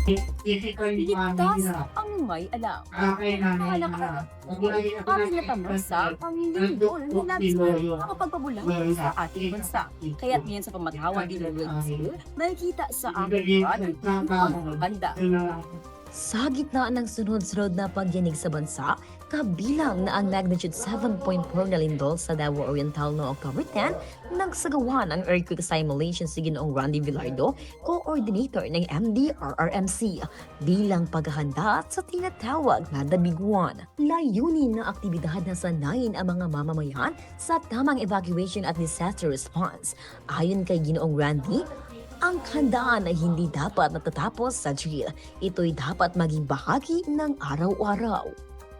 Ligtas ang may alam. Mahalaga ating natamasa ang lindol na nakapagpabulang sa ating bansa. Kaya't ngayon sa pamatawan din ng World School, nakikita sa ating ang banda. Sa gitna ng sunod-sunod na pagyanig sa bansa, kabilang na ang magnitude 7.4 na lindol sa Davao Oriental noong October 10, nagsagawa ng earthquake simulation si Ginoong Randy Villardo, coordinator ng MDRRMC, bilang paghahanda sa tinatawag na dabiguan. Layunin ng aktibidad na sanayin ang mga mamamayan sa tamang evacuation at disaster response. Ayon kay Ginoong Randy, ang handaan ay hindi dapat natatapos sa drill. Ito'y dapat maging bahagi ng araw-araw.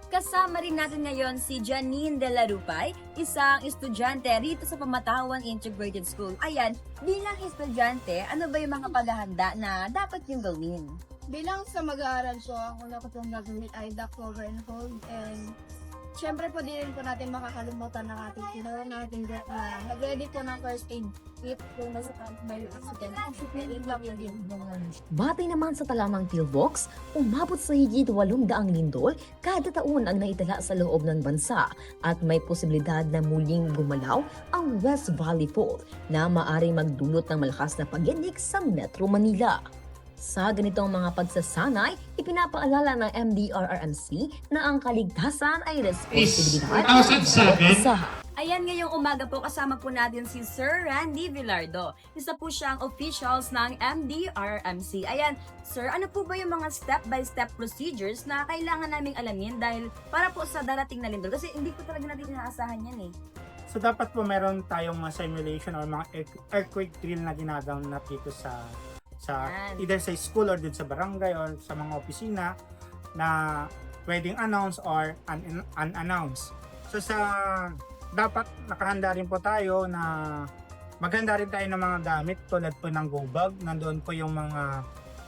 Kasama rin natin ngayon si Janine De La Rupay, isang estudyante rito sa Pamatawan Integrated School. Ayan, bilang estudyante, ano ba yung mga paghahanda na dapat yung gawin? Bilang sa mag-aaral ko, ang una ko pong gagawin ay the cover and hold. And syempre po din po natin makakalimutan ng ating tinawag natin nag-ready po ng first aid kit kung nasakit by accident. Yun lang yun. Batay naman sa talamang pillbox, umabot sa higit 800 lindol kada taon ang naitala sa loob ng bansa at may posibilidad na muling gumalaw ang West Valley Fault na maaring magdulot ng malakas na pagyanig sa Metro Manila. Sa ganitong mga pagsasanay, ipinapaalala ng MDRRMC na ang kaligtasan ay responsibilidad sa Ayan, ngayong umaga po kasama po natin si Sir Randy Villardo. Isa po siyang officials ng MDRRMC. Ayan, Sir, ano po ba yung mga step-by-step procedures na kailangan naming alamin dahil para po sa darating na lindol? Kasi hindi po talaga natin inaasahan yan eh. So dapat po meron tayong mga simulation or mga earthquake drill na ginaganap dito sa either sa school or dun sa barangay or sa mga opisina na pwedeng announce or unannounced. So dapat nakahanda rin po tayo na maghanda rin tayo ng mga gamit tulad po ng go bag. Nandoon po yung mga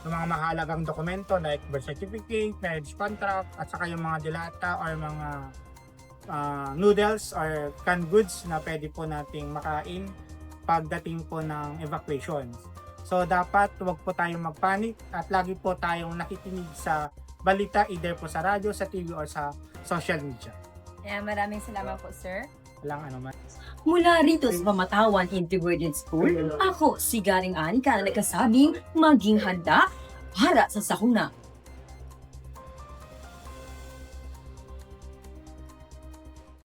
mahalagang dokumento like birth certificate, marriage contract, at saka yung mga dilata or mga noodles or canned goods na pwede po nating makain pagdating po ng evacuation. So dapat huwag po tayong magpanik at lagi po tayong nakikinig sa balita either po sa radyo, sa TV or sa social media. Ayan, maraming salamat po, Sir. Walang ano man. Mula rito sa Pamatawan Integrated School, ako si Garing Anika na nagkasabing maging handa para sa sakuna.